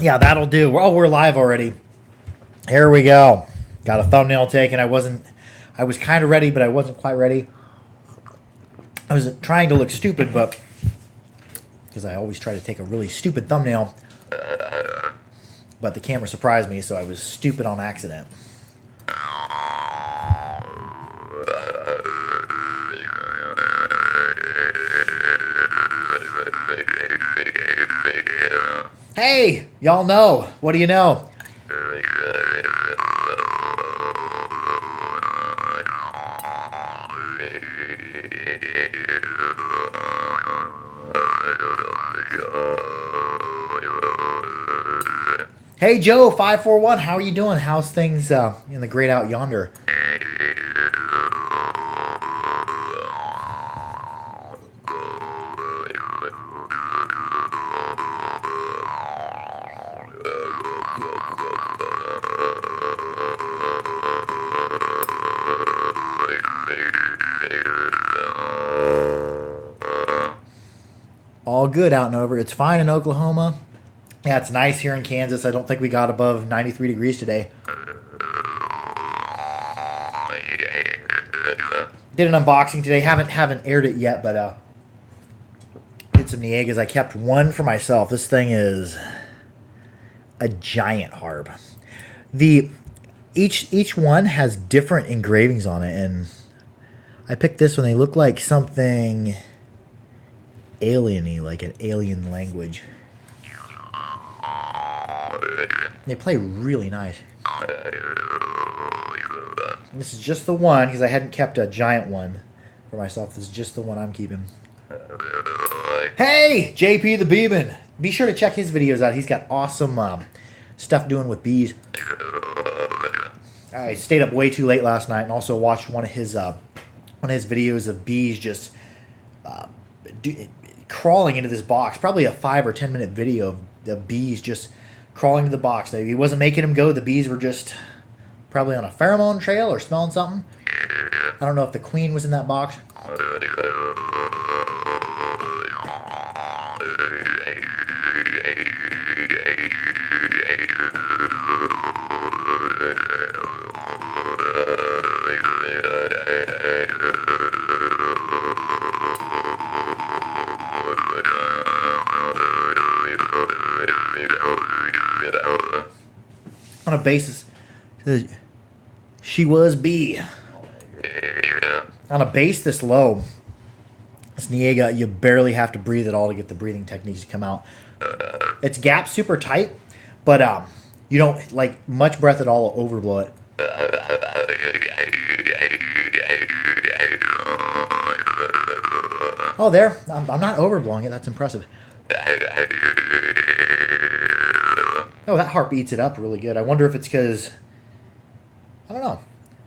Yeah, that'll do. Oh, we're live already. Here we go. Got a thumbnail taken. I was kind of ready, but I wasn't quite ready. I was trying to look stupid, but because I always try to take a really stupid thumbnail, but the camera surprised me, so I was stupid on accident. Hey, y'all know. What do you know? Hey, Joe, 541, how are you doing? How's things in the great out yonder? All good out and over. It's fine in Oklahoma. Yeah, it's nice here in Kansas. I don't think we got above 93 degrees today. Did an unboxing today. Haven't aired it yet, but did some Niegas. I kept one for myself. This thing is a giant harp. The each one has different engravings on it, and I picked this one. They look like something alieny, like an alien language. They play really nice. This is just the one because I hadn't kept a giant one for myself. This is just the one I'm keeping. Hey, JP the Beeman. Be sure to check his videos out. He's got awesome stuff doing with bees. I stayed up way too late last night and also watched one of his videos of bees just crawling into this box. Probably a 5 or 10 minute video of the bees just crawling to the box. He wasn't making them go. The bees were just probably on a pheromone trail or smelling something. I don't know if the queen was in that box. On a basis, she was B. On a bass this low, this Niega, you barely have to breathe at all to get the breathing techniques to come out. It's gapped super tight, but you don't like much breath at all will overblow it. Oh, there. I'm not overblowing it. That's impressive. Oh, that harp eats it up really good. I wonder if it's because... I don't know.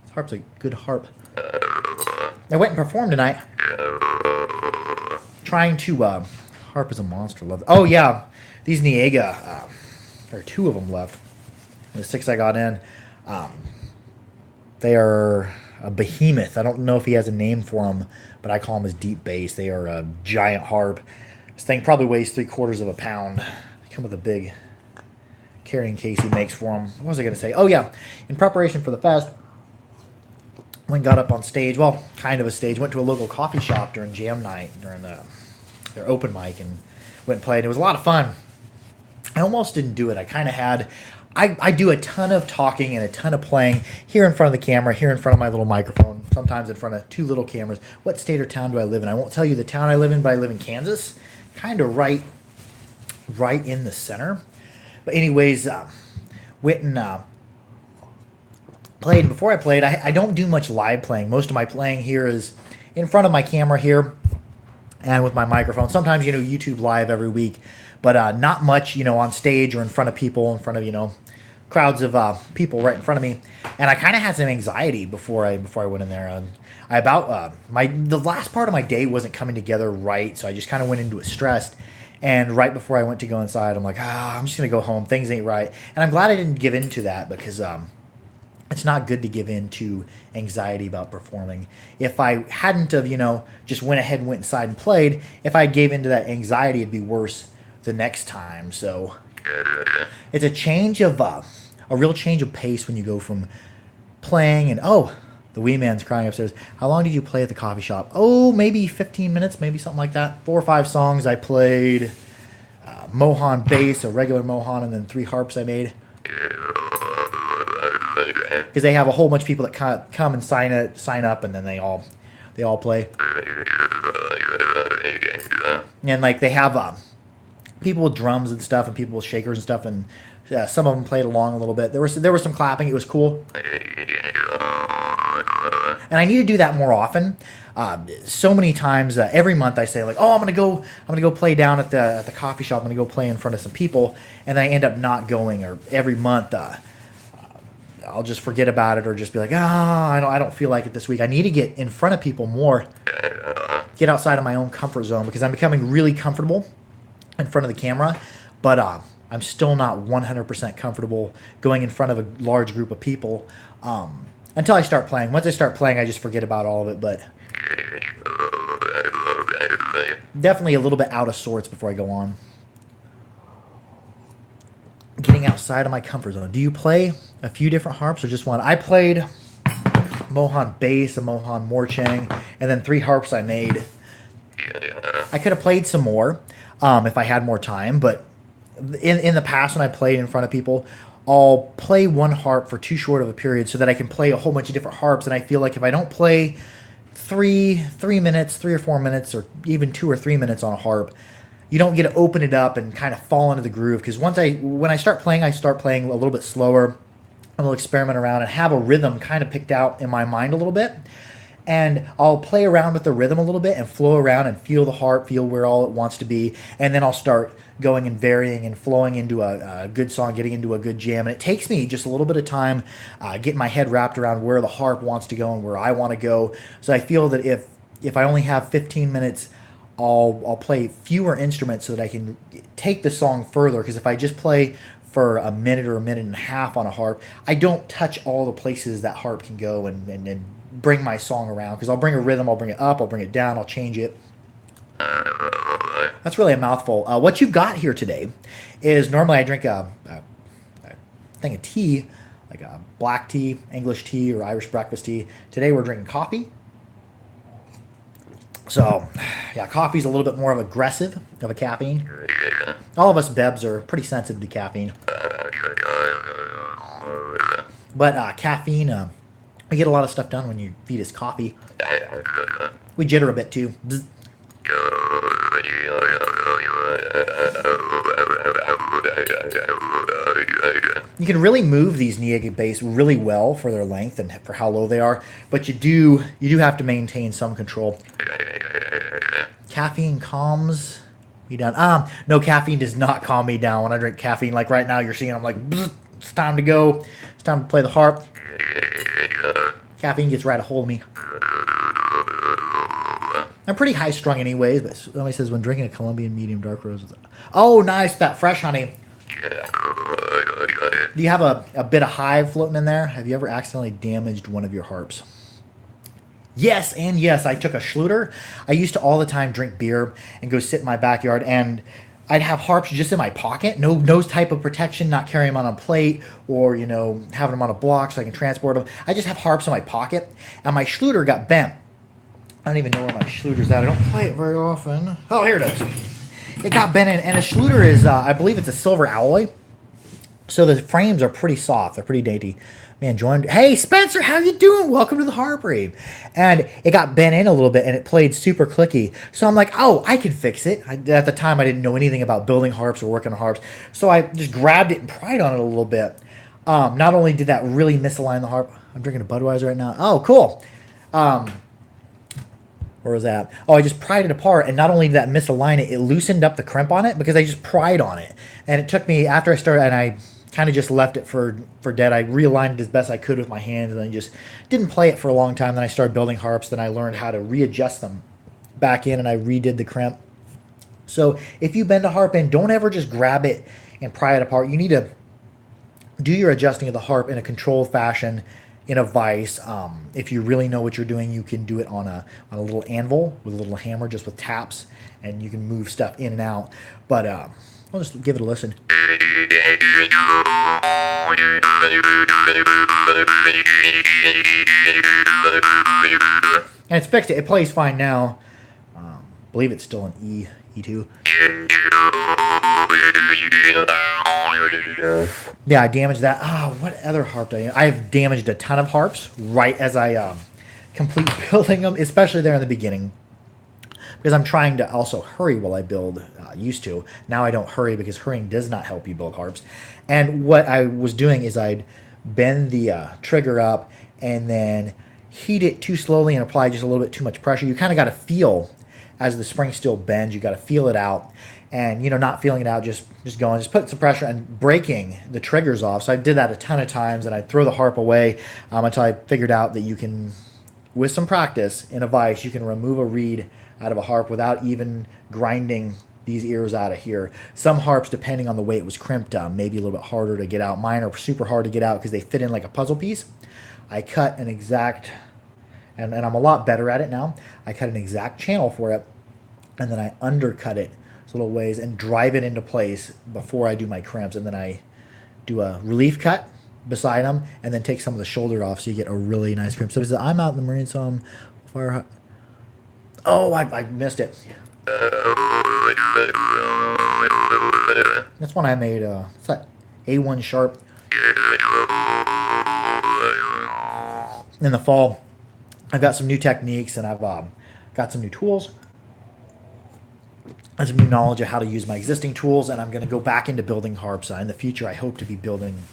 This harp's a good harp. I went and performed tonight. Trying to... harp is a monster. Love. Oh, yeah. These Niega... there are 2 of them left. The 6 I got in. They are a behemoth. I don't know if he has a name for them, but I call them his deep bass. They are a giant harp. This thing probably weighs 3/4 of a pound. They come with a big carrying case he makes for them. What was I going to say? Oh, yeah. In preparation for the fest, when got up on stage, well, kind of a stage, went to a local coffee shop during jam night, during their open mic, and went and played. It was a lot of fun. I almost didn't do it. I kind of had... I do a ton of talking and a ton of playing here in front of the camera, here in front of my little microphone, sometimes in front of 2 little cameras. What state or town do I live in? I won't tell you the town I live in, but I live in Kansas, kind of right in the center. But anyways, went and played. Before I played, I don't do much live playing. Most of my playing here is in front of my camera here and with my microphone. Sometimes, YouTube live every week, but not much, on stage or in front of people, in front of, crowds of people right in front of me. And I kind of had some anxiety before I went in there. The last part of my day wasn't coming together right, so I just kind of went into it stressed. And right before I went to go inside, I'm like, I'm just going to go home. Things ain't right. And I'm glad I didn't give in to that because it's not good to give in to anxiety about performing. If I hadn't have, just went ahead and went inside and played, if I gave into that anxiety, it'd be worse the next time. So It's a change of a real change of pace when you go from playing and oh, the wee man's crying upstairs. How long did you play at the coffee shop? Oh, maybe 15 minutes, maybe something like that. 4 or 5 songs. I played Mohan bass, a regular Mohan, and then 3 harps I made. Because they have a whole bunch of people that come and sign up, and then they all play. And like they have people with drums and stuff, and people with shakers and stuff, and some of them played along a little bit. There was some clapping. It was cool. And I need to do that more often. So many times every month I say like, oh, I'm gonna go play down at the coffee shop. I'm gonna go play in front of some people, and then I end up not going. Or every month I'll just forget about it, or just be like, I don't feel like it this week. I need to get in front of people more, get outside of my own comfort zone, because I'm becoming really comfortable in front of the camera, but I'm still not 100% comfortable going in front of a large group of people until I start playing. Once I start playing, I just forget about all of it, but definitely a little bit out of sorts before I go on. Getting outside of my comfort zone. Do you play a few different harps or just one? I played Mohan bass, a Mohan Morchang, and then 3 harps I made. I could have played some more if I had more time, but in the past when I played in front of people, I'll play one harp for too short of a period so that I can play a whole bunch of different harps, and I feel like if I don't play 3 minutes, 3 or 4 minutes, or even 2 or 3 minutes on a harp, you don't get to open it up and kind of fall into the groove. Because when I start playing a little bit slower. I'll experiment around and have a rhythm kind of picked out in my mind a little bit. And I'll play around with the rhythm a little bit and flow around and feel the harp, feel where all it wants to be. And then I'll start going and varying and flowing into a good song, getting into a good jam. And it takes me just a little bit of time getting my head wrapped around where the harp wants to go and where I want to go. So I feel that if I only have 15 minutes, I'll play fewer instruments so that I can take the song further. Because if I just play for a minute or a minute and a half on a harp, I don't touch all the places that harp can go and bring my song around. Because I'll bring a rhythm, I'll bring it up, I'll bring it down, I'll change it. That's really a mouthful. What you've got here today is normally I drink a thing of tea, like a black tea, English tea, or Irish breakfast tea. Today we're drinking coffee. So, yeah, coffee's a little bit more of aggressive of a caffeine. All of us bebs are pretty sensitive to caffeine. But caffeine, we get a lot of stuff done when you feed us coffee. We jitter a bit too. Bzz. You can really move these Nyaga bass really well for their length and for how low they are, but you do have to maintain some control. Caffeine calms me down. No, caffeine does not calm me down when I drink caffeine. Like right now, you're seeing I'm like, it's time to go. It's time to play the harp. Caffeine gets right a hold of me. I'm pretty high strung anyways, but somebody says when drinking a Colombian medium dark roast. Oh, nice, that fresh honey. Do you have a bit of hive floating in there? Have you ever accidentally damaged one of your harps? Yes, and yes, I took a Schluter. I used to all the time drink beer and go sit in my backyard, and I'd have harps just in my pocket. No type of protection, not carrying them on a plate or, having them on a block so I can transport them. I just have harps in my pocket, and my Schluter got bent. I don't even know where my Schluter's at. I don't play it very often. Oh, here it is. It got bent in, and a Schluter is, I believe it's a silver alloy. So the frames are pretty soft. They're pretty dainty. Man, joined. Hey, Spencer, how you doing? Welcome to the Harp Rave. And it got bent in a little bit, and it played super clicky. So I'm like, oh, I can fix it. At the time, I didn't know anything about building harps or working on harps. So I just grabbed it and pried on it a little bit. Not only did that really misalign the harp. I'm drinking a Budweiser right now. Oh, cool. Where was that? Oh, I just pried it apart, and not only did that misalign it, it loosened up the crimp on it because I just pried on it. And it took me, after I started, and I kind of just left it for dead. I realigned it as best I could with my hands, and then just didn't play it for a long time. Then I started building harps. Then I learned how to readjust them back in, and I redid the crimp. So if you bend a harp in, don't ever just grab it and pry it apart. You need to do your adjusting of the harp in a controlled fashion, in a vise. If you really know what you're doing, you can do it on a little anvil with a little hammer, just with taps, and you can move stuff in and out. But I'll just give it a listen. And it's fixed. It plays fine now. I believe it's still an E2. Yeah, I damaged that. What other harp did I have damaged a ton of harps right as I complete building them, especially there in the beginning. Because I'm trying to also hurry while I build, used to. Now I don't hurry because hurrying does not help you build harps. And what I was doing is I'd bend the trigger up and then heat it too slowly and apply just a little bit too much pressure. You kind of got to feel as the spring steel bends. You got to feel it out. And, not feeling it out, just going, just putting some pressure and breaking the triggers off. So I did that a ton of times, and I'd throw the harp away until I figured out that you can, with some practice in a vise, you can remove a reed out of a harp without even grinding these ears out of here. Some harps, depending on the way it was crimped, maybe a little bit harder to get out. Mine are super hard to get out because they fit in like a puzzle piece. I cut an exact, and I'm a lot better at it now. I cut an exact channel for it, and then I undercut it little ways and drive it into place before I do my crimps, and then I do a relief cut beside them and then take some of the shoulder off so you get a really nice crimp. So I'm out in the Marine Zone fire. Oh, I missed it. That's one I made. It's that A1 Sharp in the fall. I've got some new techniques and I've got some new tools. I have some new knowledge of how to use my existing tools, and I'm going to go back into building harps. In the future, I hope to be building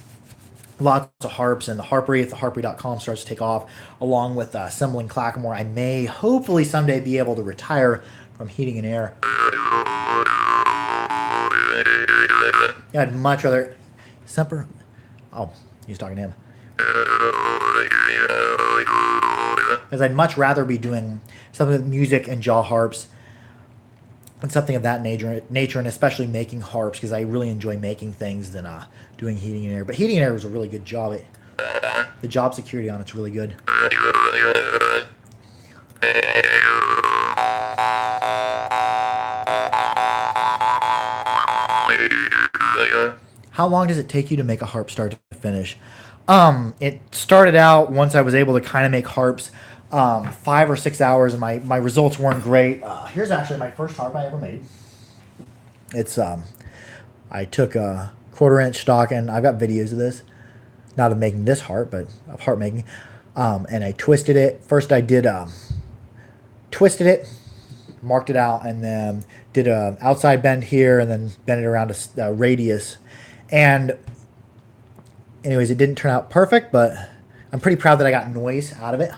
lots of harps, and the Harpery, if the harpery.com starts to take off, along with assembling Clackamore. I may, hopefully, someday be able to retire from heating and air. Yeah, I'd much rather... Semper... Oh, he's talking to him. Because I'd much rather be doing something with music and jaw harps, and something of that nature, and especially making harps, because I really enjoy making things than doing heating and air. But heating and air is a really good job. The job security on it's really good. How long does it take you to make a harp start to finish? It started out once I was able to kind of make harps. 5 or 6 hours, and my results weren't great. Here's actually my first harp I ever made. It's I took a 1/4-inch stock, and I've got videos of this, not of making this harp, but of harp making. And I twisted it. First I did twisted it, marked it out, and then did a outside bend here, and then bent it around a radius. And anyways, it didn't turn out perfect, but I'm pretty proud that I got noise out of it.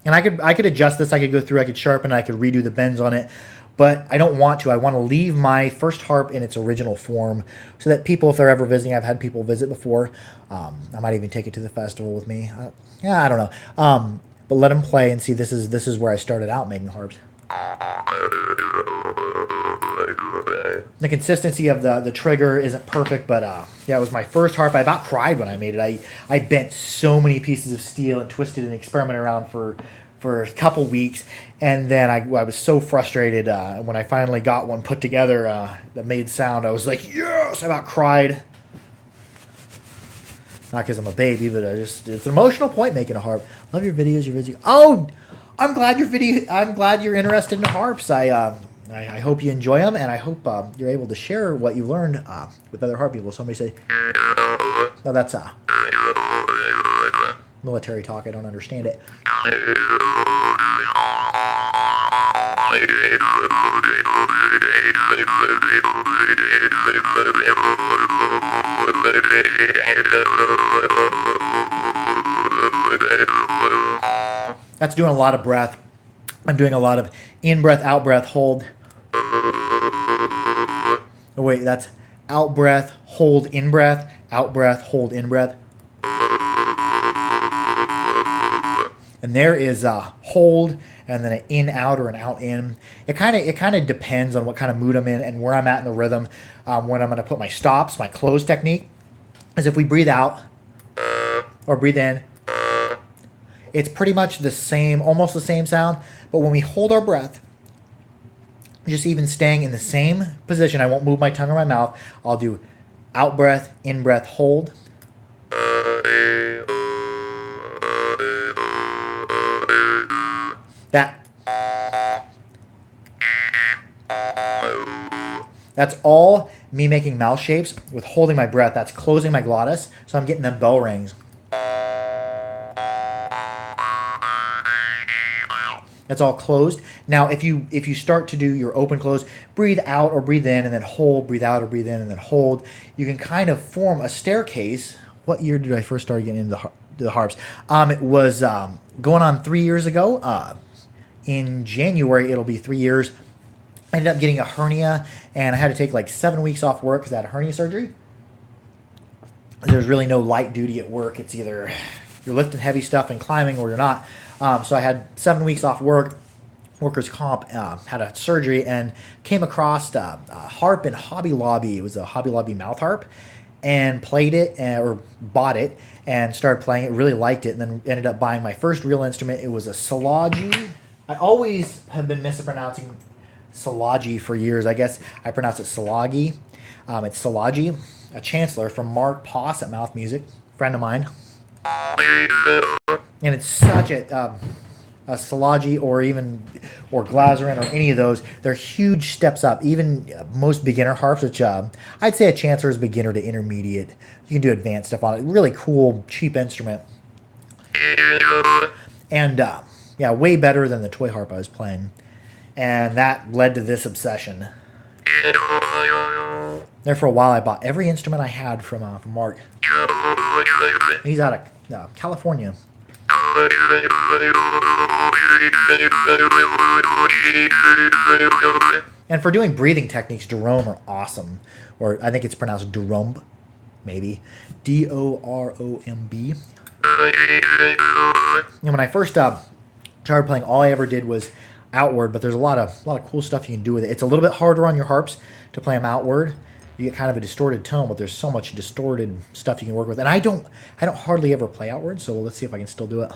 And I could adjust this. I could go through. I could sharpen. I could redo the bends on it. But I don't want to. I want to leave my first harp in its original form, so that people, if they're ever visiting, I've had people visit before. I might even take it to the festival with me. I don't know. But let them play and see. This is where I started out making harps. The consistency of the trigger isn't perfect, but yeah, it was my first harp. I about cried when I made it. I bent so many pieces of steel and twisted and experimented around for a couple weeks, and then I was so frustrated when I finally got one put together that made sound. I was like, yes! I about cried. Not because I'm a baby, but it's an emotional point making a harp. Love your videos. Oh, I'm glad you're interested in harps. I hope you enjoy them, and I hope you're able to share what you learned with other harp people. Somebody say, no, that's military talk. I don't understand it. That's doing a lot of breath. I'm doing a lot of in-breath, out-breath, hold. Oh, wait, that's out-breath, hold, in-breath, out-breath, hold, in-breath. And there is a hold, and then an in-out or an out-in. It kind of depends on what kind of mood I'm in and where I'm at in the rhythm. When I'm going to put my stops, my close technique, is if we breathe out or breathe in, it's pretty much the same, almost the same sound. But when we hold our breath, just even staying in the same position. I won't move my tongue or my mouth. I'll do out breath, in breath, hold. That That's all me making mouth shapes with holding my breath. That's closing my glottis, so I'm getting them bell rings. That's all closed. Now, if you start to do your open close, breathe out or breathe in and then hold, breathe out or breathe in and then hold, you can kind of form a staircase. What year did I first start getting into the harps? It was going on 3 years ago. In January, it'll be 3 years. I ended up getting a hernia, and I had to take like 7 weeks off work because I had a hernia surgery. There's really no light duty at work. It's either you're lifting heavy stuff and climbing or you're not. So I had 7 weeks off work, workers' comp, had a surgery, and came across a harp in Hobby Lobby. It was a Hobby Lobby mouth harp, and played it, or bought it, and started playing it, really liked it, and then ended up buying my first real instrument. It was a Solagi. I always have been mispronouncing Solagi for years. I guess I pronounce it Solagi. It's Solagi, a Chancellor from Mark Poss at Mouth Music, friend of mine. And it's such a Solagi or Glazerin or any of those. They're huge steps up. Even most beginner harps, which I'd say a Chancellor is beginner to intermediate. You can do advanced stuff on it. Really cool, cheap instrument. And yeah, way better than the toy harp I was playing. And that led to this obsession. There for a while, I bought every instrument I had from Mark. He's out of California. And for doing breathing techniques, Dorombe are awesome. Or I think it's pronounced Dorombe, maybe. Doromb. And when I first started playing, all I ever did was outward, but there's a lot of cool stuff you can do with it. It's a little bit harder on your harps to play them outward. You get kind of a distorted tone, but there's so much distorted stuff you can work with. And I don't hardly ever play outward, so let's see if I can still do it.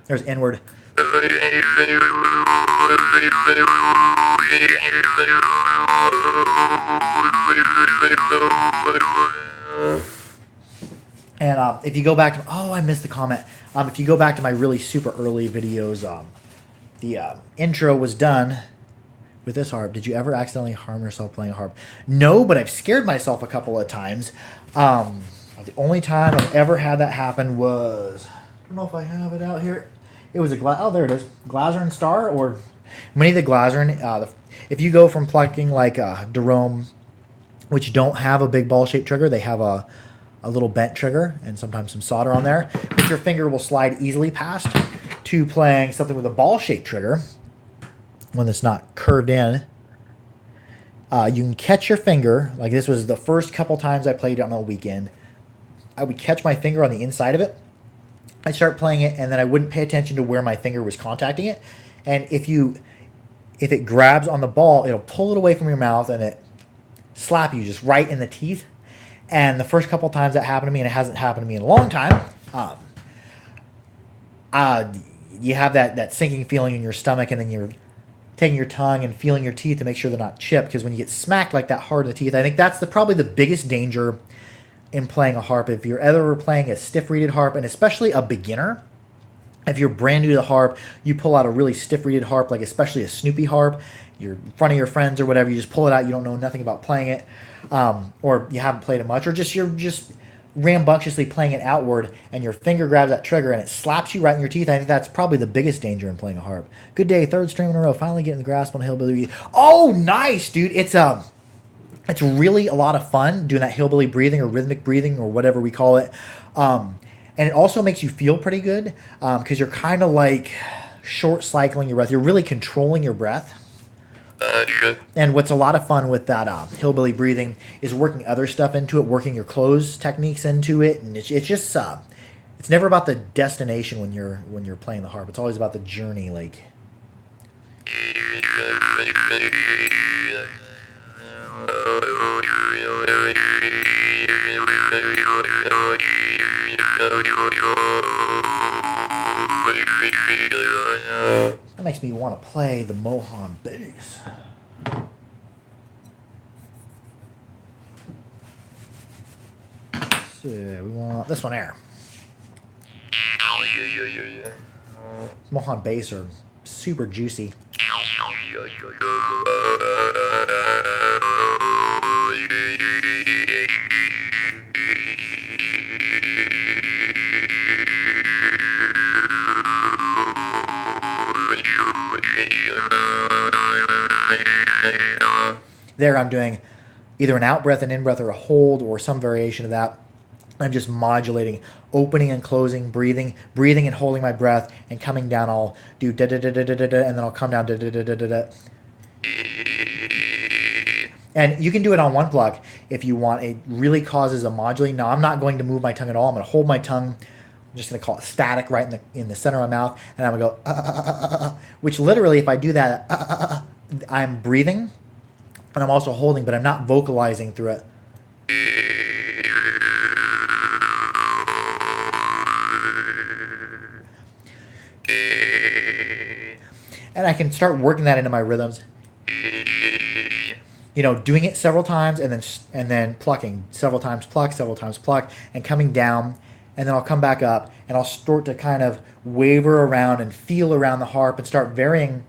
There's inward. And if you go back to, I missed the comment. If you go back to my really super early videos, the intro was done with this harp. Did you ever accidentally harm yourself playing a harp? No, but I've scared myself a couple of times. The only time I've ever had that happen was, I don't know if I have it out here. It was there it is. Glazerin Star, or many of the Glazerin. If you go from plucking like a Dorombe, which don't have a big ball-shaped trigger, they have a little bent trigger and sometimes some solder on there, which your finger will slide easily past, to playing something with a ball-shaped trigger, when it's not curved in. You can catch your finger, like this was the first couple times I played it on a weekend. I would catch my finger on the inside of it. I'd start playing it, and then I wouldn't pay attention to where my finger was contacting it. And if it grabs on the ball, it'll pull it away from your mouth, and it slap you just right in the teeth. And the first couple times that happened to me, and it hasn't happened to me in a long time, you have that sinking feeling in your stomach, and then you're taking your tongue and feeling your teeth to make sure they're not chipped, because when you get smacked like that hard in the teeth, I think that's probably the biggest danger in playing a harp. If you're ever playing a stiff-reeded harp, and especially a beginner, if you're brand new to the harp, you pull out a really stiff-reeded harp, like especially a Snoopy harp, you're in front of your friends or whatever, you just pull it out, you don't know nothing about playing it, or you haven't played it much, or you're just rambunctiously playing it outward, and your finger grabs that trigger and it slaps you right in your teeth. I think that's probably the biggest danger in playing a harp. Good day, third stream in a row, finally getting the grasp on hillbilly. Oh, nice, dude. It's really a lot of fun doing that hillbilly breathing or rhythmic breathing or whatever we call it. And it also makes you feel pretty good, because you're kind of like short cycling your breath. You're really controlling your breath. And what's a lot of fun with that hillbilly breathing is working other stuff into it, working your close techniques into it, and it's just it's never about the destination when you're playing the harp. It's always about the journey. Like that makes me want to play the Mohan bass. So we want this one here. Mohan bass are super juicy. There I'm doing either an out breath, an in breath, or a hold, or some variation of that. I'm just modulating, opening and closing, breathing and holding my breath, and coming down. I'll do da da da da da da da, and then I'll come down da da da da da da. And you can do it on one pluck if you want. It really causes a modulating. Now I'm not going to move my tongue at all. I'm going to hold my tongue. I'm just going to call it static right in the center of my mouth, and I'm going to go which literally, if I do that, I'm breathing, and I'm also holding, but I'm not vocalizing through it. And I can start working that into my rhythms. You know, doing it several times and then plucking several times, pluck, and coming down, and then I'll come back up and I'll start to kind of waver around and feel around the harp and start varying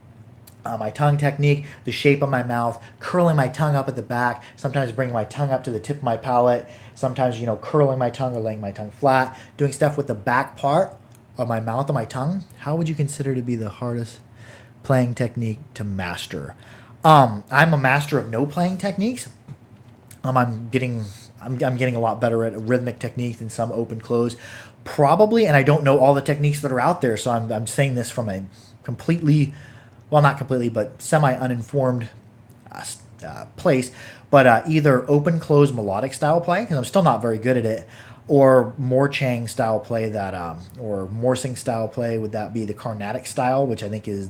my tongue technique, the shape of my mouth, curling my tongue up at the back, sometimes bringing my tongue up to the tip of my palate, sometimes, you know, curling my tongue or laying my tongue flat, doing stuff with the back part of my mouth and my tongue. How would you consider to be the hardest playing technique to master? I'm a master of no playing techniques. I'm getting a lot better at rhythmic techniques and some open close, probably. And I don't know all the techniques that are out there, so I'm saying this from a completely, well, not completely, but semi uninformed place. But either open close melodic style play, because I'm still not very good at it, or Morchang style play or Morsing style play. Would that be the Carnatic style, which I think is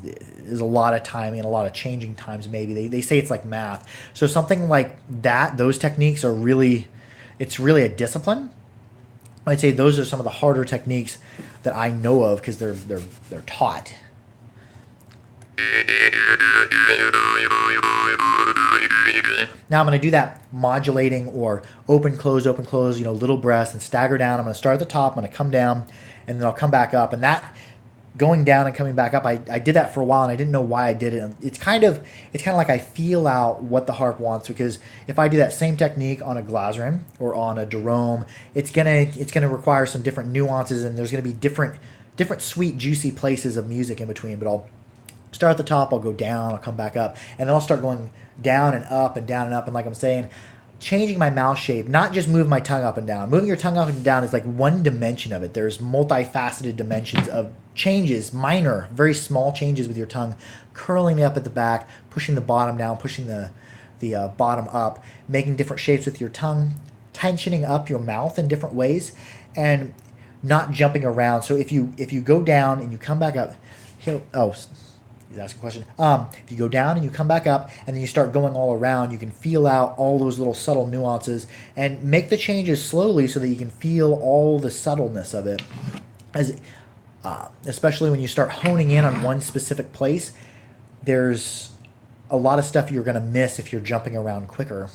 a lot of timing and a lot of changing times. Maybe they say it's like math. So something like that. Those techniques are it's really a discipline. I'd say those are some of the harder techniques that I know of because they're taught. Now I'm going to do that modulating or open, close, you know, little breaths and stagger down. I'm going to start at the top, I'm going to come down, and then I'll come back up. And that going down and coming back up, I did that for a while and I didn't know why I did it. It's kind of like I feel out what the harp wants, because if I do that same technique on a Glasrin or on a Jerome, it's gonna require some different nuances, and there's gonna be different sweet, juicy places of music in between. But I'll start at the top, I'll go down, I'll come back up, and then I'll start going down and up and down and up. And like I'm saying, changing my mouth shape, not just move my tongue up and down. Moving your tongue up and down is like one dimension of it. There's multifaceted dimensions of changes, minor, very small changes with your tongue, curling up at the back, pushing the bottom down, pushing the bottom up, making different shapes with your tongue, tensioning up your mouth in different ways, and not jumping around. So if you go down and you come back up, he's asking a question. If you go down and you come back up and then you start going all around, you can feel out all those little subtle nuances and make the changes slowly so that you can feel all the subtleness of it. Especially when you start honing in on one specific place, there's a lot of stuff you're going to miss if you're jumping around quicker.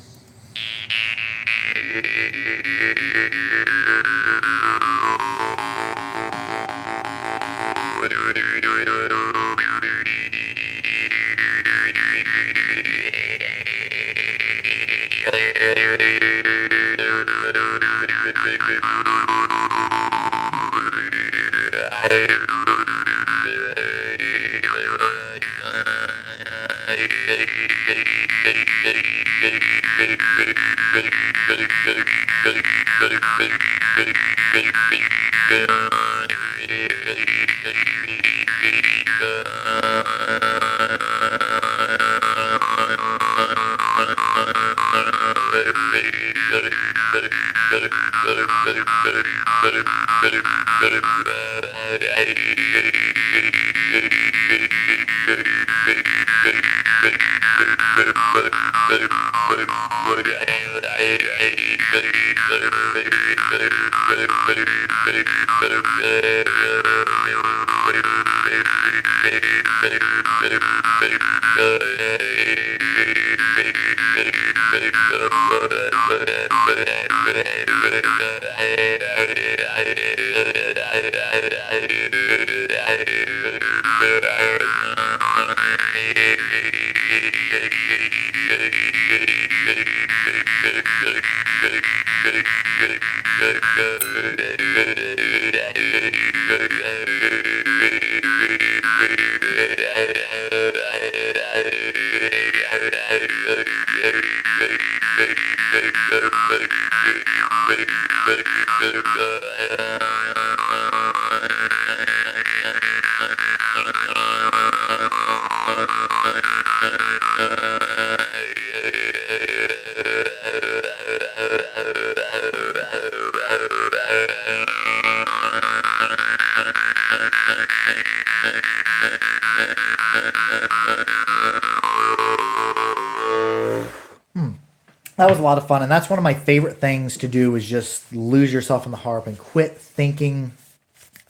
That was a lot of fun, and that's one of my favorite things to do is just lose yourself in the harp and quit thinking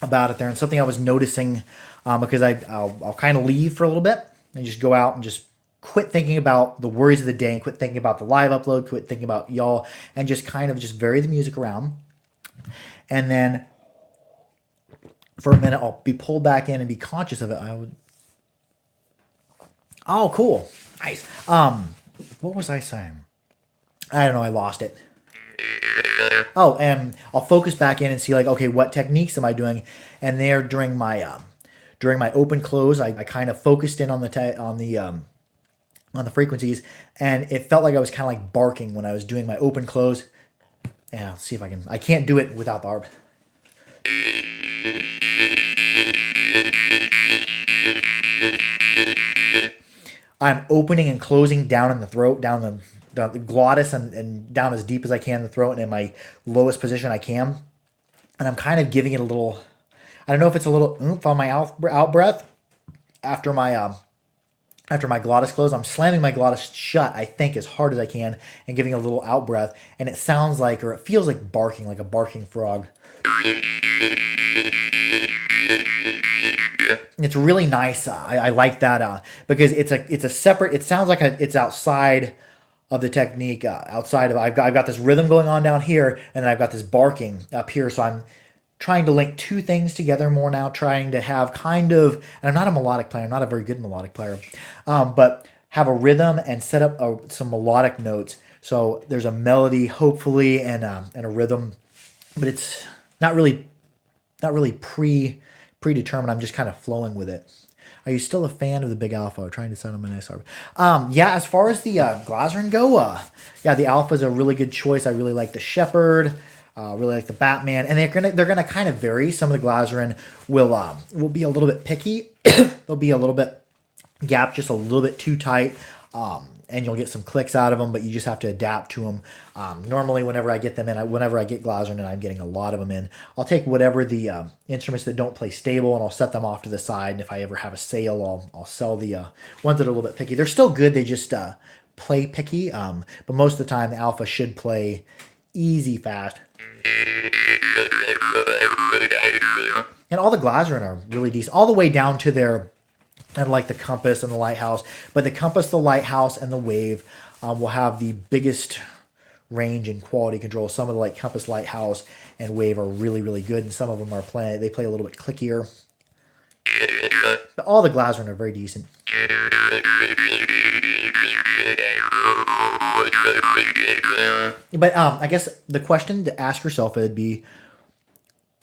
about it there. And something I was noticing because I'll kind of leave for a little bit and just go out and just quit thinking about the worries of the day and quit thinking about the live upload, quit thinking about y'all, and just kind of just vary the music around. And then for a minute, I'll be pulled back in and be conscious of it. Oh, cool. Nice. What was I saying? I don't know. I lost it. Oh, and I'll focus back in and see like, okay, what techniques am I doing? And there during my open close, I kind of focused in on the frequencies, and it felt like I was kind of like barking when I was doing my open close. Yeah, let's see if I can. I can't do it without the harp. I'm opening and closing down in the throat, down the glottis, and down as deep as I can in the throat, and in my lowest position I can. And I'm kind of giving it a little. I don't know if it's a little oomph on my out breath after my glottis close. I'm slamming my glottis shut, I think, as hard as I can, and giving a little out breath, and it sounds like, or it feels like barking, like a barking frog. It's really nice. I like that because it's a separate. It sounds like it's outside of the technique. Outside of I've got this rhythm going on down here, and then I've got this barking up here. So I'm trying to link two things together more now. Trying to have kind of, and I'm not a melodic player. I'm not a very good melodic player, but have a rhythm and set up some melodic notes. So there's a melody, hopefully, and a rhythm, but it's not really predetermined. I'm just kind of flowing with it. Are you still a fan of the Big Alpha? Trying to sound on my nice harp. Yeah, as far as the Glazern go, yeah, the Alpha is a really good choice. I really like the Shepherd. Really like the Batman, and they're gonna kind of vary. Some of the Glazern will be a little bit picky. They'll be a little bit gapped, just a little bit too tight. And you'll get some clicks out of them, but you just have to adapt to them. Normally, whenever I get them in, whenever I get Glazern and I'm getting a lot of them in, I'll take whatever the instruments that don't play stable and I'll set them off to the side. And if I ever have a sale, I'll sell the ones that are a little bit picky. They're still good. They just play picky. But most of the time, the Alpha should play easy, fast. And all the Glazern are really decent, all the way down to their, and like the Compass and the Lighthouse. But the Compass, the Lighthouse, and the Wave will have the biggest range and quality control. Some of the like Compass, Lighthouse, and Wave are really, really good, and some of them they play a little bit clickier. But all the Glazern are very decent. But I guess the question to ask yourself would be,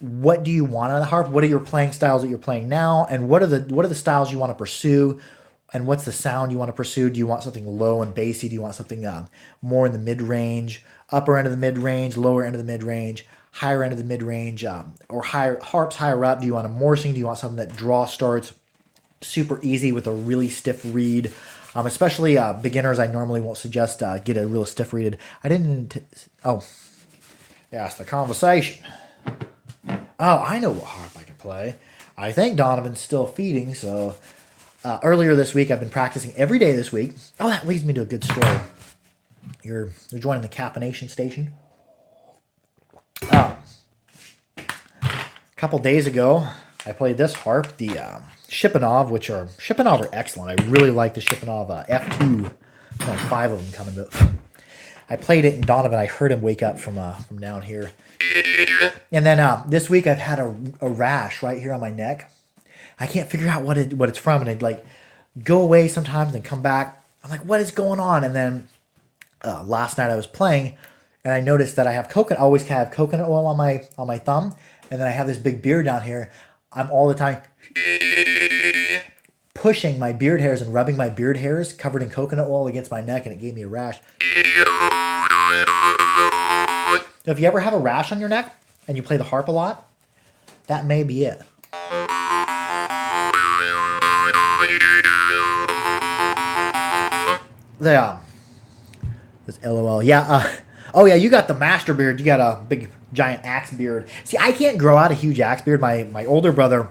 what do you want on the harp? What are your playing styles that you're playing now? And what are the styles you want to pursue? And what's the sound you want to pursue? Do you want something low and bassy? Do you want something more in the mid-range, upper end of the mid-range, lower end of the mid-range, higher end of the mid-range, or harps higher up? Do you want a Morsing? Do you want something that draw starts super easy with a really stiff reed? Especially beginners, I normally won't suggest get a real stiff reeded. I didn't. Oh, yeah, it's the conversation. Oh, I know what harp I can play. I think Donovan's still feeding, so earlier this week I've been practicing every day this week. Oh, that leads me to a good story. You're joining the caffeination station. A couple days ago, I played this harp, the Shipanov, which are Shipanov are excellent. I really like the Shipanov F2. There's like 5 of them coming. But I played it, and Donovan, I heard him wake up from down here. And then this week I've had a rash right here on my neck. I can't figure out what it's from, and it like go away sometimes and come back. I'm like, what is going on? And then last night I was playing, and I noticed that I have coconut. I always have coconut oil on my thumb, and then I have this big beard down here. I'm all the time pushing my beard hairs and rubbing my beard hairs covered in coconut oil against my neck, and it gave me a rash. So if you ever have a rash on your neck and you play the harp a lot, that may be it. This LOL. Yeah. Oh yeah, you got the master beard. You got a big giant axe beard. See, I can't grow out a huge axe beard. My older brother,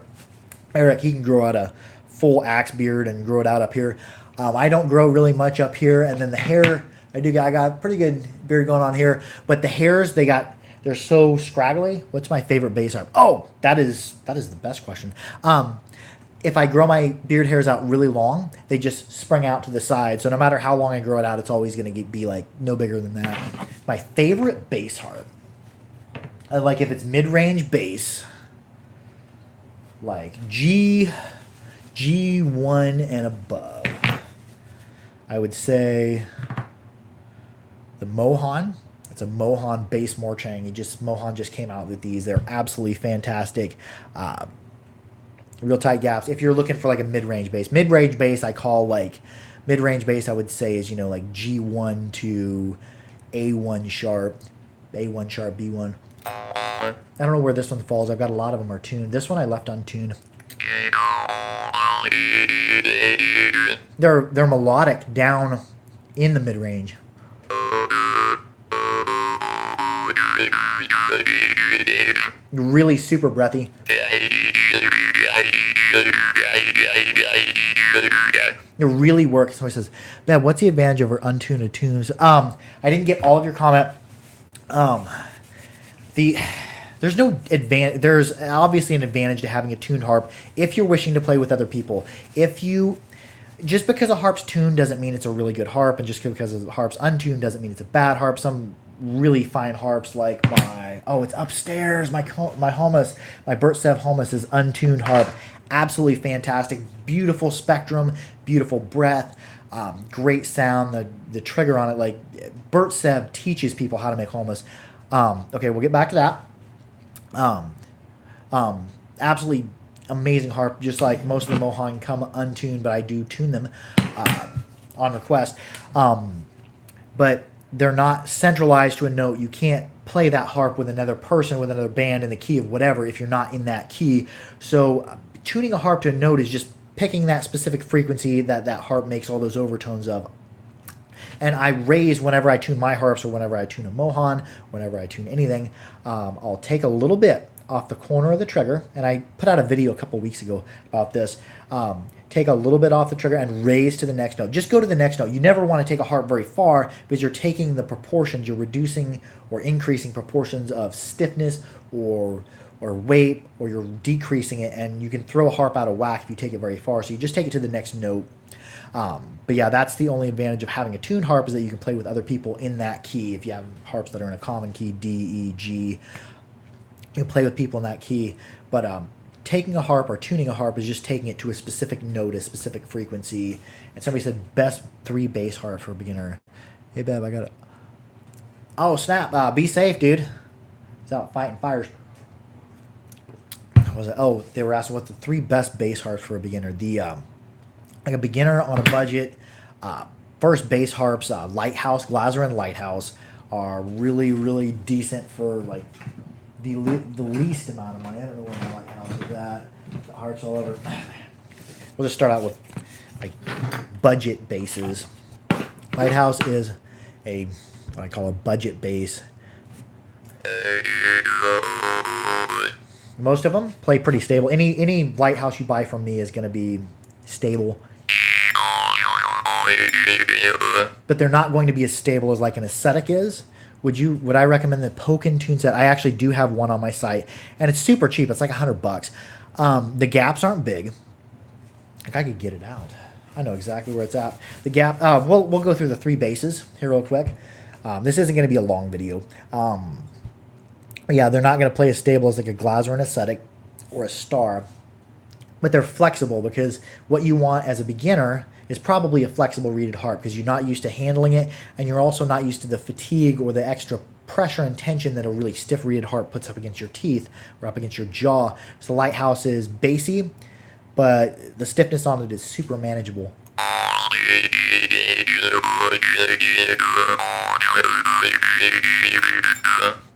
Eric, he can grow out a full axe beard and grow it out up here. I don't grow really much up here, and then the hair, I got a pretty good beard going on here, but the hairs they're so scraggly. What's my favorite bass harp? Oh, that is the best question. If I grow my beard hairs out really long, they just spring out to the side. So no matter how long I grow it out, it's always going to be like no bigger than that. My favorite bass harp, like if it's mid-range bass, like G1 and above, I would say the Mohan. It's a Mohan bass Morchang. Mohan just came out with these. They're absolutely fantastic. Real tight gaps. If you're looking for like a mid-range bass, I call like mid-range bass. I would say is like G1 to A1 sharp, B1. I don't know where this one falls. I've got a lot of them are tuned. This one I left untuned. They're melodic down in the mid-range. Really super breathy. It really works. Somebody says, "Man, what's the advantage over untuned tunes?" I didn't get all of your comment. There's no advantage. There's obviously an advantage to having a tuned harp if you're wishing to play with other people. Just because a harp's tuned doesn't mean it's a really good harp, and just because a harp's untuned doesn't mean it's a bad harp. Some really fine harps like it's upstairs. My Holmes, my Bertsev Holmes is untuned harp. Absolutely fantastic. Beautiful spectrum, beautiful breath, great sound. The trigger on it, like Bertsev teaches people how to make Holmes. Okay, we'll get back to that. Absolutely amazing harp. Just like most of the Mohan come untuned, but I do tune them on request. But they're not centralized to a note. You can't play that harp with another person, with another band in the key of whatever if you're not in that key. So tuning a harp to a note is just picking that specific frequency that harp makes all those overtones of. And I raise whenever I tune my harps, or whenever I tune a Mohan, whenever I tune anything, I'll take a little bit off the corner of the trigger. And I put out a video a couple weeks ago about this. Take a little bit off the trigger and raise to the next note. Just go to the next note. You never want to take a harp very far because you're taking the proportions, you're reducing or increasing proportions of stiffness or weight, or you're decreasing it, and you can throw a harp out of whack if you take it very far. So you just take it to the next note. But yeah, that's the only advantage of having a tuned harp, is that you can play with other people in that key. If you have harps that are in a common key, D, E, G, you can play with people in that key. But taking a harp or tuning a harp is just taking it to a specific note, a specific frequency. And somebody said best 3 bass harp for a beginner. Hey, Bev, I got it. Oh, snap. Be safe, dude. It's out fighting fires. What was it? Oh, they were asking what the 3 best bass harps for a beginner. Like a beginner on a budget, first bass harps, Lighthouse, Glaser Lighthouse, are really, really decent for like the least amount of money. I don't know where my Lighthouse is at. The harps all over. We'll just start out with like budget basses. Lighthouse is what I call a budget bass. Most of them play pretty stable. Any Lighthouse you buy from me is going to be stable. But they're not going to be as stable as like an Ascetic is. Would I recommend the Pokin tune set? I actually do have one on my site, and it's super cheap. It's like $100. The gaps aren't big. Like I could get it out. I know exactly where it's at. The gap. We'll go through the 3 basses here real quick. This isn't going to be a long video. Yeah, they're not going to play as stable as like a Glaser and Ascetic or a Star, but they're flexible because what you want as a beginner is probably a flexible reeded harp because you're not used to handling it, and you're also not used to the fatigue or the extra pressure and tension that a really stiff reeded harp puts up against your teeth or up against your jaw. So the Lighthouse is bassy, but the stiffness on it is super manageable.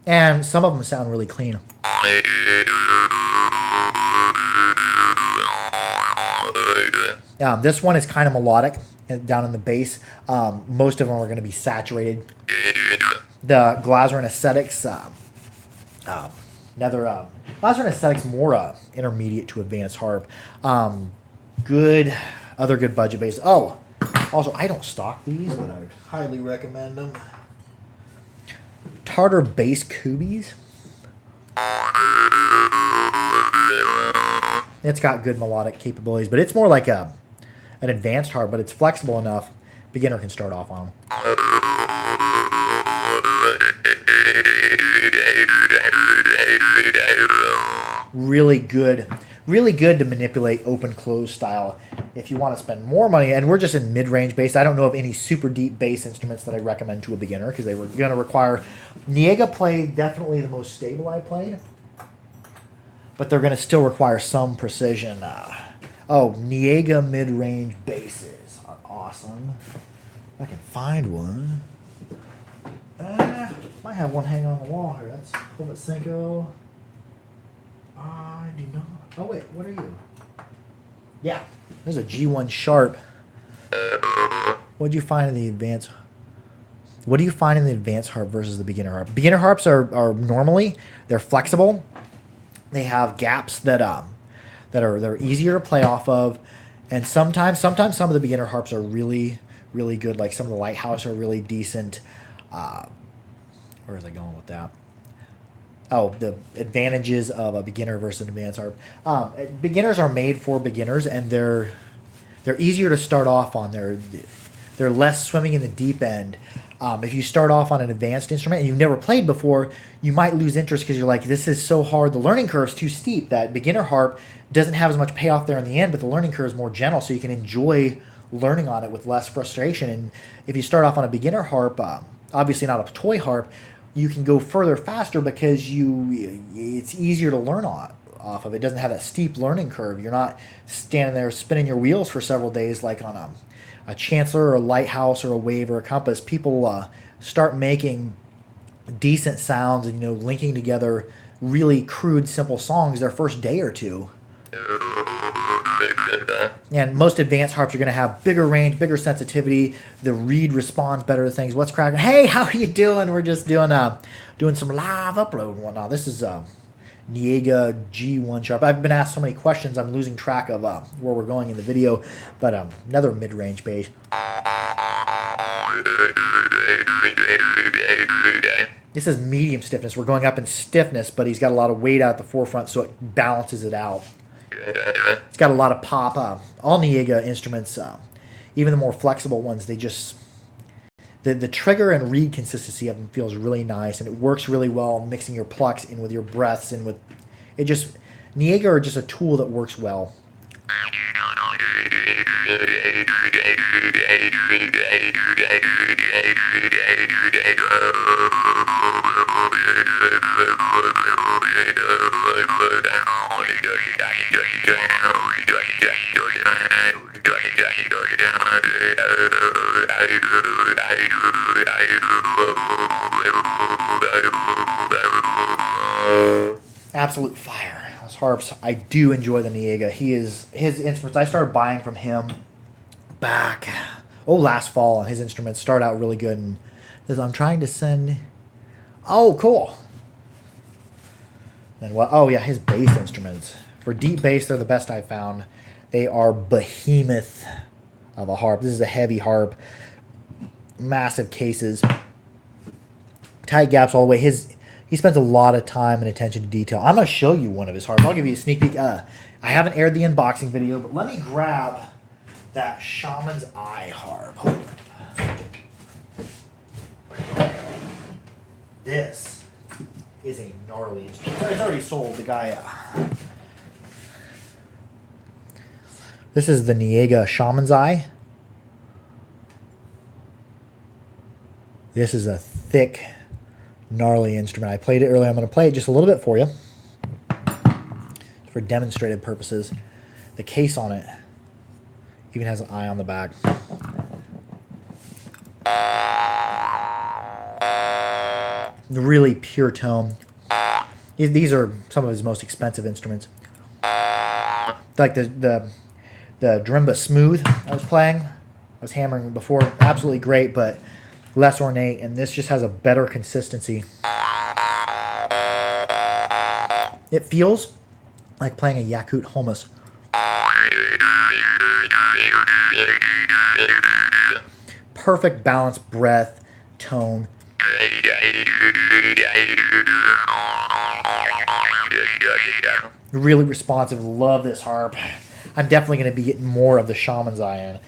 And some of them sound really clean. This one is kind of melodic down in the bass. Most of them are going to be saturated. The Glaser and Ascetics, Glaser and Ascetics more intermediate to advanced harp. Other good budget bass. Oh, also I don't stock these, but I highly recommend them. Tartar bass Kubies. It's got good melodic capabilities, but it's more like an advanced harp, but it's flexible enough. Beginner can start off on them. Really good to manipulate open-close style if you want to spend more money. And we're just in mid-range bass. I don't know of any super deep bass instruments that I recommend to a beginner because they were going to require... Niega played definitely the most stable I played, but they're going to still require some precision. Niega mid-range basses are awesome. If I can find one. Might have one hanging on the wall here. That's Pulpit Cinco. I do not. Oh wait, what are you? Yeah, there's a G1 Sharp. What do you find in the advanced? What do you find in the advanced harp versus the beginner harp? Beginner harps are normally they're flexible. They have gaps that they're easier to play off of, and sometimes some of the beginner harps are really good. Like some of the Lighthouse are really decent. Where was I going with that? Oh, the advantages of a beginner versus an advanced harp. Beginners are made for beginners, and they're easier to start off on. They're less swimming in the deep end. If you start off on an advanced instrument and you've never played before, you might lose interest because you're like, this is so hard. The learning curve's too steep. That beginner harp doesn't have as much payoff there in the end, but the learning curve is more gentle, so you can enjoy learning on it with less frustration. And if you start off on a beginner harp, obviously not a toy harp, you can go further faster because it's easier to learn off of. It doesn't have that steep learning curve. You're not standing there spinning your wheels for several days like on a Chancellor or a Lighthouse or a Wave or a Compass. People start making decent sounds and linking together really crude, simple songs their first day or two. And most advanced harps are going to have bigger range, bigger sensitivity. The reed responds better to things. What's cracking? Hey, how are you doing? We're just doing some live upload and whatnot. This is Niega G1 Sharp. I've been asked so many questions, I'm losing track of where we're going in the video. But another mid-range bass. This is medium stiffness. We're going up in stiffness, but he's got a lot of weight out at the forefront, so it balances it out. It's got a lot of pop. All Niega instruments, even the more flexible ones, they just... The trigger and reed consistency of them feels really nice, and it works really well mixing your plucks in with your breaths and with... It just... Niega are just a tool that works well. Absolute fire. Those harps, I do enjoy the Niega. His instruments, I started buying from him back. Oh, last fall, his instruments start out really good. And says, I'm trying to send. Oh, cool. And what? Oh, yeah, his bass instruments. For deep bass, they're the best I've found. They are behemoth of a harp. This is a heavy harp. Massive cases. Tight gaps all the way. He spends a lot of time and attention to detail. I'm going to show you one of his harps. I'll give you a sneak peek. I haven't aired the unboxing video, but let me grab that Shaman's Eye harp. This is a gnarly instrument. It's already sold. The guy. This is the Niega Shaman's Eye. This is a thick, gnarly instrument. I played it earlier. I'm going to play it just a little bit for you for demonstrative purposes. The case on it even has an eye on the back. Really pure tone. These are some of his most expensive instruments. Like the Drimba Smooth I was playing. I was hammering before. Absolutely great, but less ornate, and this just has a better consistency. It feels like playing a Yakut hummus. Perfect balance, breath, tone. Really responsive. Love this harp. I'm definitely going to be getting more of the Shaman's Eye in.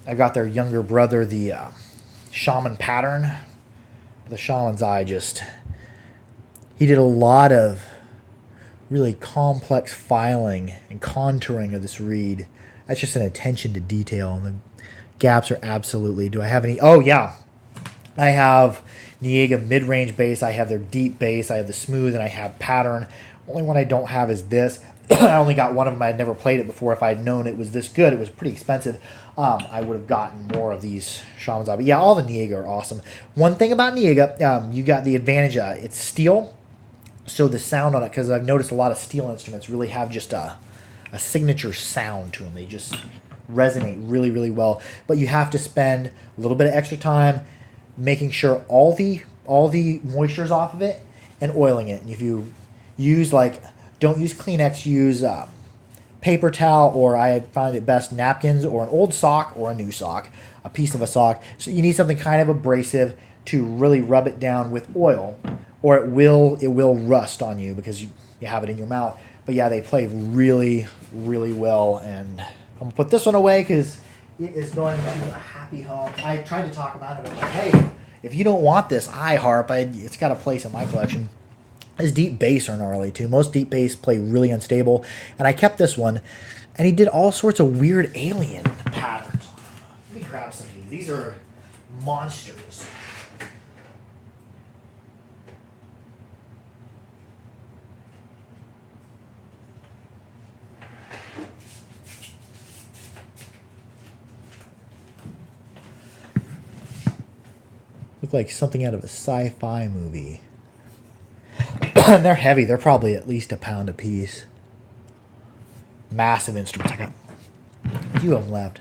I got their younger brother, the Shaman Pattern. The Shaman's Eye he did a lot of really complex filing and contouring of this reed. That's just an attention to detail. And the gaps are absolutely. Do I have any? Oh, yeah. I have Niega mid-range bass. I have their deep bass. I have the smooth, and I have pattern. Only one I don't have is this. I only got one of them. I had never played it before. If I had known it was this good, it was pretty expensive. I would have gotten more of these Shaman's Eye. But yeah, all the Niega are awesome. One thing about Niega, you got the advantage. It's steel, so the sound on it, because I've noticed a lot of steel instruments really have just a signature sound to them. They just resonate really, really well. But you have to spend a little bit of extra time making sure all the moisture's off of it and oiling it. And if you use don't use Kleenex, use paper towel, or I find it best napkins, or an old sock, or a new sock, a piece of a sock. So you need something kind of abrasive to really rub it down with oil, or it will rust on you because you have it in your mouth. But yeah, they play really, really well, and I'm gonna put this one away because it is going to a happy home. I tried to talk about it. I'm like, hey, if you don't want this eye harp, it's got a place in my collection. His deep bass are gnarly too. Most deep bass play really unstable, and I kept this one, and he did all sorts of weird alien patterns. Let me grab some of these. These are monsters. Look like something out of a sci-fi movie. They're heavy. They're probably at least £1 a piece. Massive instruments. I got a few of them left.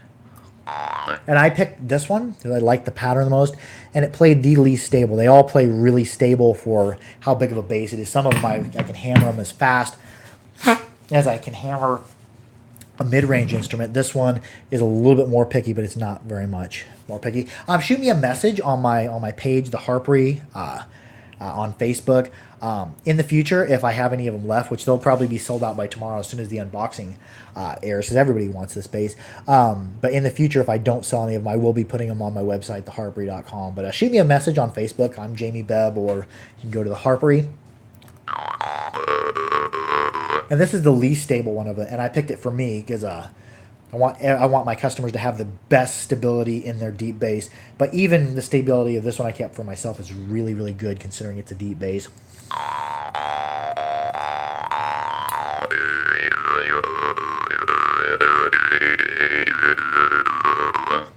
And I picked this one because I like the pattern the most, and it played the least stable. They all play really stable for how big of a bass it is. Some of them I can hammer them as fast as I can hammer a mid-range instrument. This one is a little bit more picky, but it's not very much more picky. Shoot me a message on my page, the Harpery, on Facebook. In the future, if I have any of them left, which they'll probably be sold out by tomorrow as soon as the unboxing airs, because everybody wants this bass. But in the future, if I don't sell any of them, I will be putting them on my website, theharpery.com. But shoot me a message on Facebook. I'm Jamie Bebb, or you can go to the Harpery. And this is the least stable one of it, and I picked it for me because I want my customers to have the best stability in their deep bass. But even the stability of this one I kept for myself is really, really good considering it's a deep bass.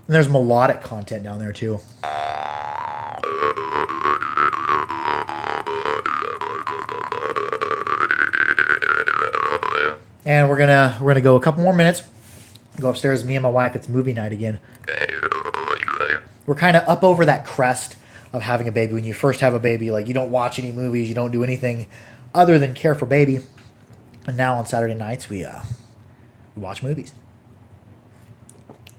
And there's melodic content down there too. And we're gonna go a couple more minutes. Go upstairs, me and my wife, it's movie night again. We're kind of up over that crest of having a baby. When you first have a baby, like you don't watch any movies, you don't do anything other than care for baby. And now on Saturday nights, we watch movies.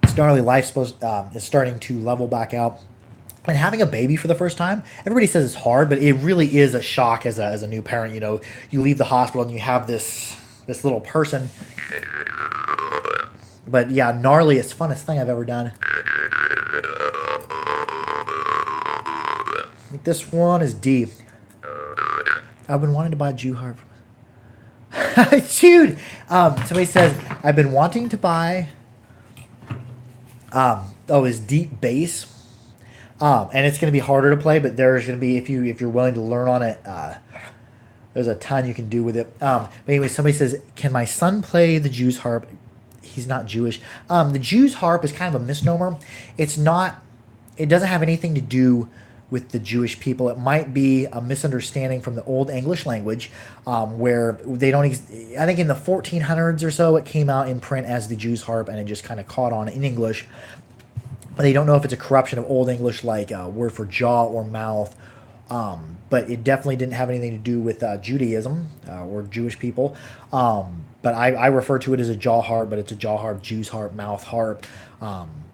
It's gnarly. Life is starting to level back out. And having a baby for the first time, everybody says it's hard, but it really is a shock as a new parent. You know, you leave the hospital and you have this little person. But yeah, gnarly. It's the funnest thing I've ever done. This one is D. I've been wanting to buy a Jew harp. Dude, somebody says I've been wanting to buy. His deep bass. And it's going to be harder to play, but there's going to be if you're willing to learn on it. There's a ton you can do with it. But anyway, somebody says, "Can my son play the Jew's harp?" He's not Jewish. The Jew's harp is kind of a misnomer. It's not. It doesn't have anything to do with the Jewish people. It might be a misunderstanding from the Old English language, where they don't. I think in the 1400s or so, it came out in print as the Jew's harp, and it just kind of caught on in English. But they don't know if it's a corruption of Old English, like a word for jaw or mouth. But it definitely didn't have anything to do with Judaism or Jewish people. But I refer to it as a jaw harp, but it's a jaw harp, Jew's harp, mouth harp.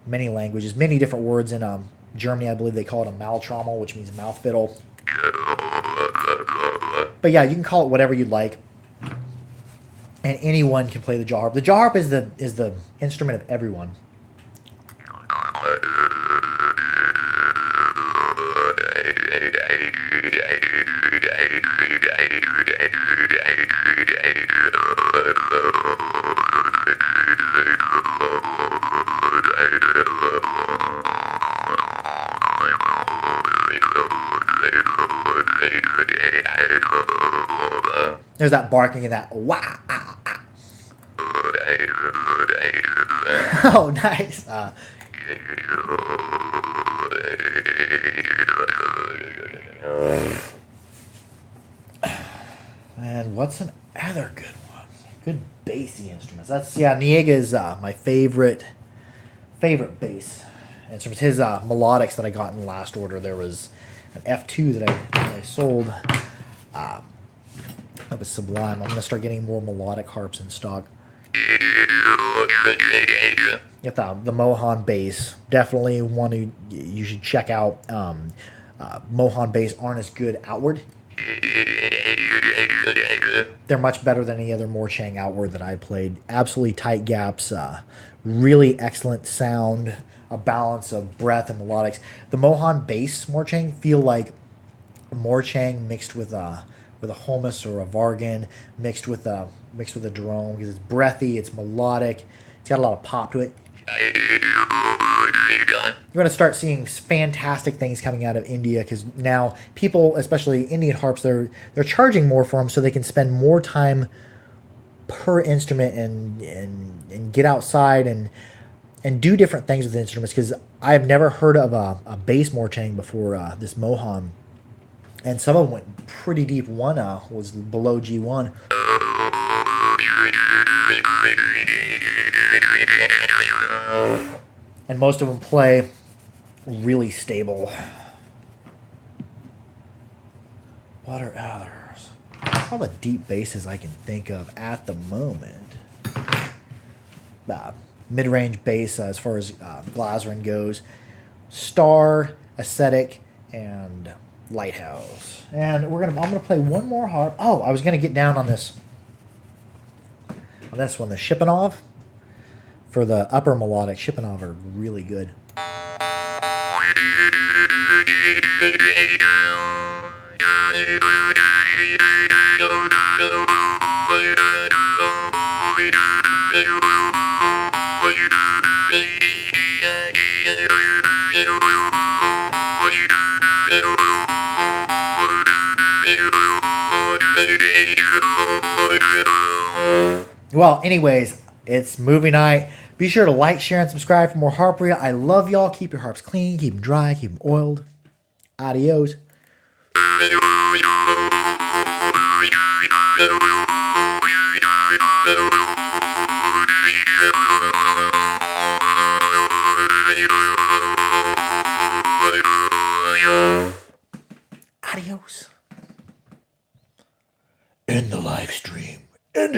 Many languages, many different words. In Germany, I believe they call it a Maltrommel, which means mouth fiddle. But yeah, you can call it whatever you'd like. And anyone can play the jaw harp. The jaw harp is the instrument of everyone. There's that barking and that wah. Oh, nice. And what's another good one? Good bassy instruments. Niega is my favorite bass instruments. His melodics that I got in the last order. There was an F2 that I sold. That was sublime. I'm gonna start getting more melodic harps in stock. Get the Mohan bass. Definitely one you should check out. Mohan bass aren't as good outward. They're much better than any other Morchang outward that I played. Absolutely tight gaps. Really excellent sound. A balance of breath and melodics. The Mohan bass Morchang feel like Morchang mixed with a Holmes or a Vargan mixed with a drone, because it's breathy, it's melodic, it's got a lot of pop to it. You're going to start seeing fantastic things coming out of India, because now people, especially Indian harps, they're charging more for them, so they can spend more time per instrument and get outside and do different things with the instruments. Because I've never heard of a bass Morchang before this Mohan. And some of them went pretty deep. One was below G1. And most of them play really stable. What are others? All the deep basses I can think of at the moment. Mid-range bass as far as Glaserin goes. Star, Ascetic, and Lighthouse. And I'm gonna play one more harp. Oh, I was gonna get down on this one, the Shipanov. For the upper melodic, Shipanov are really good. Well, anyways, it's movie night. Be sure to like, share, and subscribe for more harpery. I love y'all. Keep your harps clean, keep them dry, keep them oiled. Adios.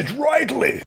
it rightly.